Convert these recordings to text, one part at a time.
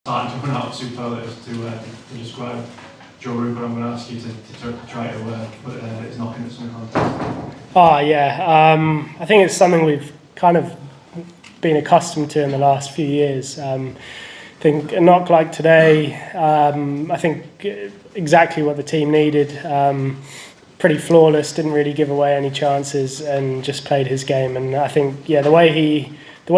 starting to run out of superlatives to describe Joe Root, but I'm going to ask you to try to put his knock into some context. Oh yeah, I think it's something we've kind of been accustomed to in the last few years. I think a knock like today, I think exactly what the team needed. Pretty flawless, didn't really give away any chances, and just played his game. And I think the way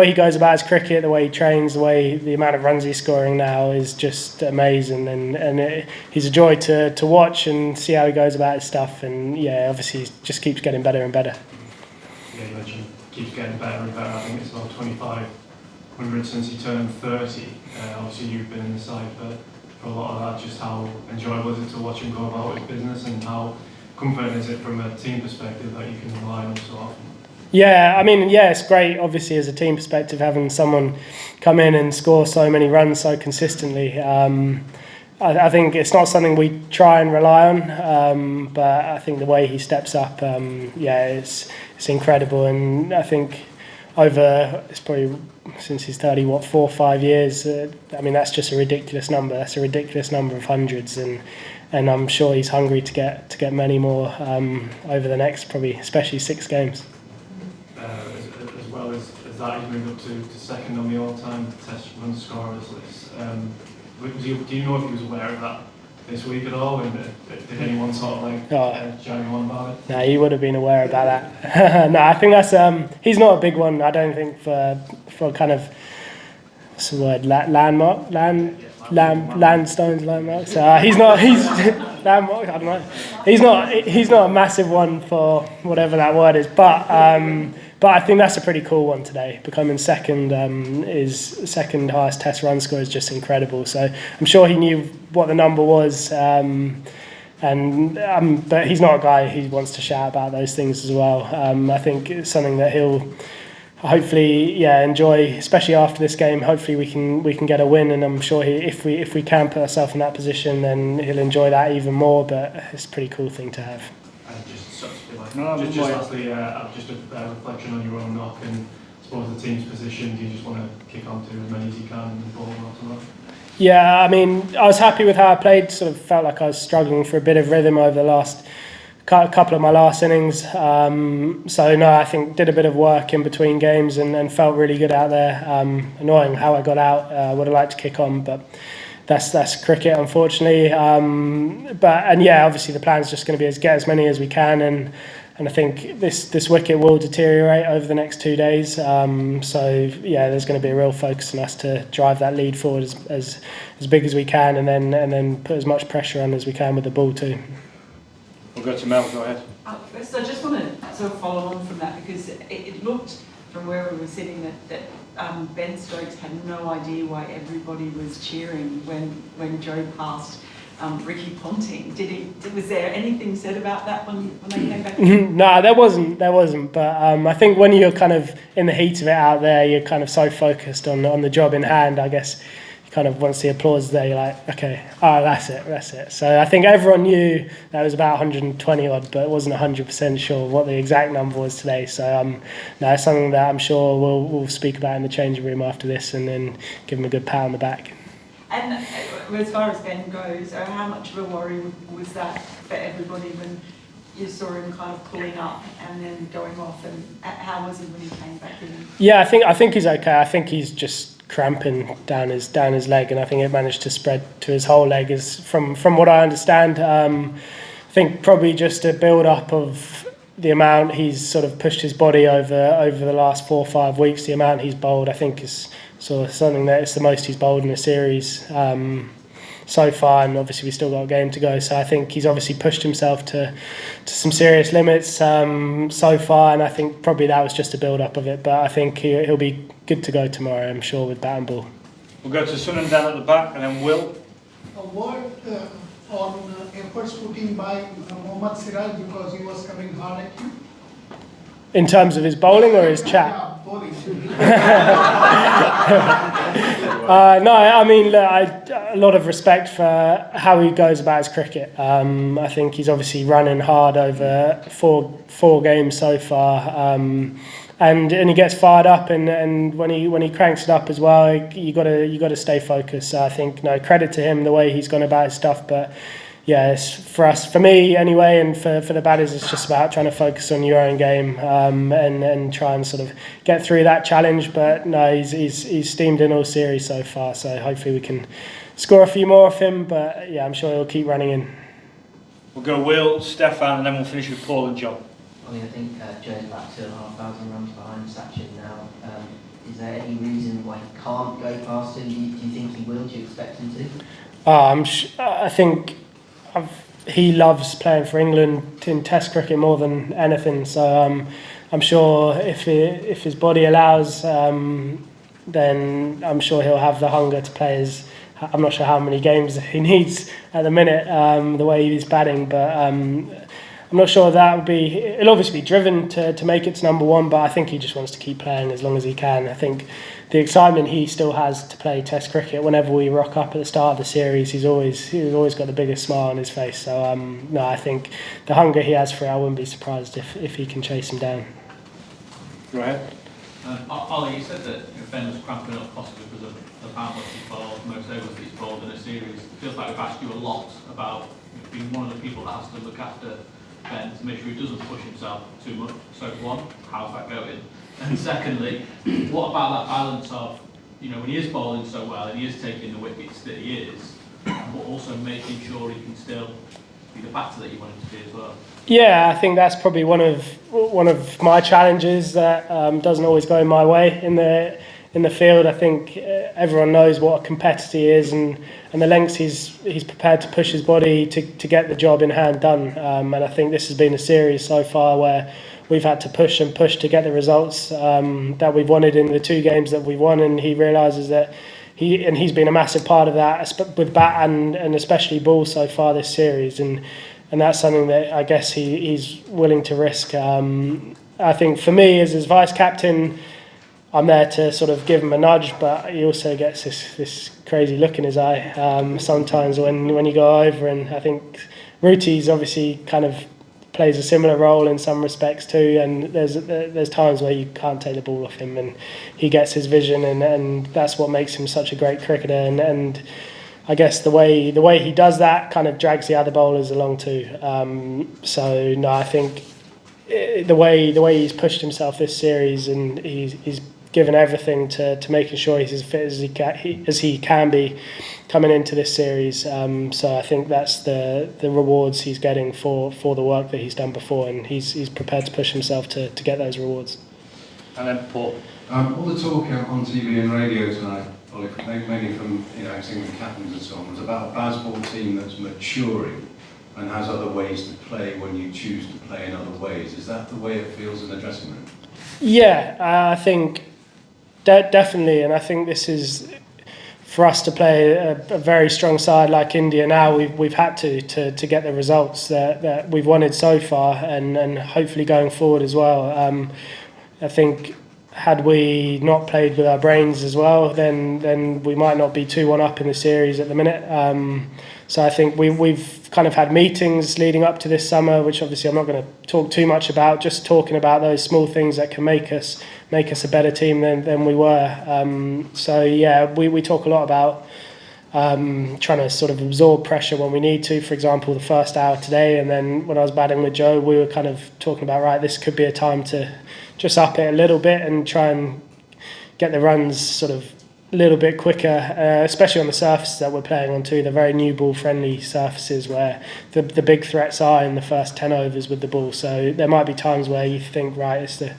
he goes about his cricket, the way he trains, the amount of runs he's scoring now is just amazing. And he's a joy to watch and see how he goes about his stuff. And obviously he just keeps getting better and better. Yeah, you mentioned keeps getting better and better. I think it's about 2,500 since he turned 30. Obviously you've been in the side for a lot of that. Just how enjoyable is it to watch him go about his business, and how comforting is it from a team perspective that you can rely on so often? Yeah, I mean, it's great, obviously, as a team perspective, having someone come in and score so many runs so consistently. I think it's not something we try and rely on, but I think the way he steps up, it's incredible. And I think it's probably since he's 30, 4 or 5 years, I mean, that's just a ridiculous number. That's a ridiculous number of hundreds, and I'm sure he's hungry to get many more over the next, probably, especially 6 games. As well as that, he's moved up to second on the all-time Test run scorers list. Do you know if he was aware of that this week at all? And did anyone sort of jam him on about it? No, he would have been aware about that. No, I think that's he's not a big one. I don't think for kind of, what's the word, landstones, landmarks. He's landmark. I don't know. He's not a massive one for whatever that word is, but I think that's a pretty cool one today. Becoming second second highest Test run score is just incredible. So I'm sure he knew what the number was, but he's not a guy who wants to shout about those things as well. I think it's something that he'll hopefully enjoy, especially after this game. Hopefully we can get a win, and I'm sure if we can put ourselves in that position, then he'll enjoy that even more. But it's a pretty cool thing to have. Lastly, just a reflection on your own knock and I suppose the team's position. Do you just want to kick on to as many as you can and ball on to that? Yeah, I mean, I was happy with how I played. Sort of felt like I was struggling for a bit of rhythm over the last couple of my last innings. So no, I think did a bit of work in between games and felt really good out there. Annoying how I got out. Would have liked to kick on, but that's cricket, unfortunately. Obviously the plan's just going to be get as many as we can, and I think this wicket will deteriorate over the next 2 days. There's going to be a real focus on us to drive that lead forward as big as we can, and then put as much pressure on as we can with the ball too. We'll go to Mel. Go ahead. First, I just want to sort of follow on from that, because it looked from where we were sitting that Ben Stokes had no idea why everybody was cheering when Joe passed Ricky Ponting. Was there anything said about that when they came back? No, there wasn't. But I think when you're kind of in the heat of it out there, you're kind of so focused on the job in hand. I guess you kind of once the applause is there, you're like, okay, that's it. So I think everyone knew that was about 120 odd, but wasn't 100% sure what the exact number was today. So it's something that I'm sure we'll speak about in the changing room after this, and then give him a good pat on the back. And as far as Ben goes, how much of a worry was that for everybody when you saw him kind of pulling up and then going off? And how was he when he came back in? Yeah, I think he's okay. I think he's just cramping down his leg, and I think it managed to spread to his whole leg. Is from what I understand. I think probably just a build up of the amount he's sort of pushed his body over the last 4 or 5 weeks. The amount he's bowled, I think, is sort of something that it's the most he's bowled in a series so far, and obviously we've still got a game to go. So I think he's obviously pushed himself to some serious limits so far, and I think probably that was just a build up of it. But I think he'll be good to go tomorrow, I'm sure, with bat and ball. We'll go to Sunan down at the back, and then Will. A word on efforts put in by Mohammad Siraj, because he was coming hard at you. In terms of his bowling or his chat? Yeah, bowling. No, I mean, look, a lot of respect for how he goes about his cricket. I think he's obviously running hard over four games so far, and he gets fired up, and when he cranks it up as well, you got to stay focused. So I think credit to him the way he's gone about his stuff, but. Yeah, it's for me anyway, and for the batters, it's just about trying to focus on your own game and try and sort of get through that challenge. But no, he's steamed in all series so far, so hopefully we can score a few more off him. But yeah, I'm sure he'll keep running in. We'll go Will, Stefan, and then we'll finish with Paul and John. I think Joe's about 2,500 runs behind Sachin now. Is there any reason why he can't go past him? Do you think he will? Do you expect him to? I think. He loves playing for England in Test cricket more than anything. So I'm sure if his body allows, then I'm sure he'll have the hunger to play. I'm not sure how many games he needs at the minute, the way he's batting, but I'm not sure that would be. He'll obviously be driven to make it to number one, but I think he just wants to keep playing as long as he can. I think the excitement he still has to play Test cricket. Whenever we rock up at the start of the series, he's always got the biggest smile on his face. So no, I think the hunger he has for it, I wouldn't be surprised if he can chase him down. Go ahead. Ollie, you said that Ben was cramping up possibly because of how much he's bowled, most overs that he's bowled in a series. It feels like we've asked you a lot about being one of the people that has to look after Ben to make sure he doesn't push himself too much. So one, how's that going? And secondly, what about that balance of, when he is bowling so well and he is taking the wickets that he is, but also making sure he can still be the batter that you want him to be as well? Yeah, I think that's probably one of my challenges that doesn't always go my way in the field. I think everyone knows what a competitor he is and the lengths he's prepared to push his body to get the job in hand done. And I think this has been a series so far where we've had to push to get the results that we've wanted in the two games that we've won, and he realises that he's been a massive part of that with bat and especially ball so far this series, and that's something that I guess he's willing to risk. I think for me as his vice captain, I'm there to sort of give him a nudge, but he also gets this crazy look in his eye sometimes when you go over, and I think Ruti's obviously kind of plays a similar role in some respects too, and there's times where you can't take the ball off him, and he gets his vision, and that's what makes him such a great cricketer, and I guess the way he does that kind of drags the other bowlers along too. So no, I think the way he's pushed himself this series, and he's given everything to making sure he's as fit as he can be coming into this series. So I think that's the rewards he's getting for the work that he's done before, and he's prepared to push himself to get those rewards. And then Paul. All the talk on TV and radio tonight, Ollie, mainly from England captains and so on, was about a baseball team that's maturing and has other ways to play when you choose to play in other ways. Is that the way it feels in the dressing room? Yeah, I think definitely, and I think this is for us to play a very strong side like India now. We've had to get the results that we've wanted so far, and hopefully going forward as well. I think had we not played with our brains as well, then we might not be 2-1 up in the series at the minute. So I think we've kind of had meetings leading up to this summer, which obviously I'm not going to talk too much about, just talking about those small things that can make us a better team than we were. So yeah, we talk a lot about trying to sort of absorb pressure when we need to. For example, the first hour today, and then when I was batting with Joe, we were kind of talking about, right, this could be a time to just up it a little bit and try and get the runs sort of a little bit quicker, especially on the surfaces that we're playing on too, the very new ball friendly surfaces where the big threats are in the first 10 overs with the ball. So there might be times where you think, right, it's the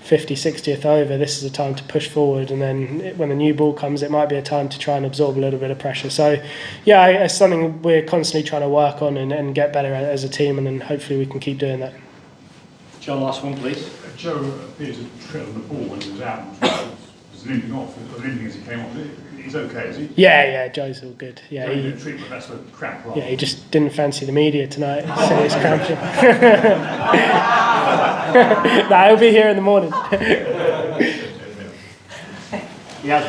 50-60th over, this is a time to push forward, and then when the new ball comes, it might be a time to try and absorb a little bit of pressure. So yeah, it's something we're constantly trying to work on and get better at as a team, and then hopefully we can keep doing that. John, last one please. Joe appears to trail the ball when he was out and was limping off, or limping as he came off. He's okay, is he? Yeah, Joe's all good. Yeah, he treatment, that's a cramp. Yeah, he just didn't fancy the media tonight, so he's cramping. Nah, he'll be here in the morning. Yeah,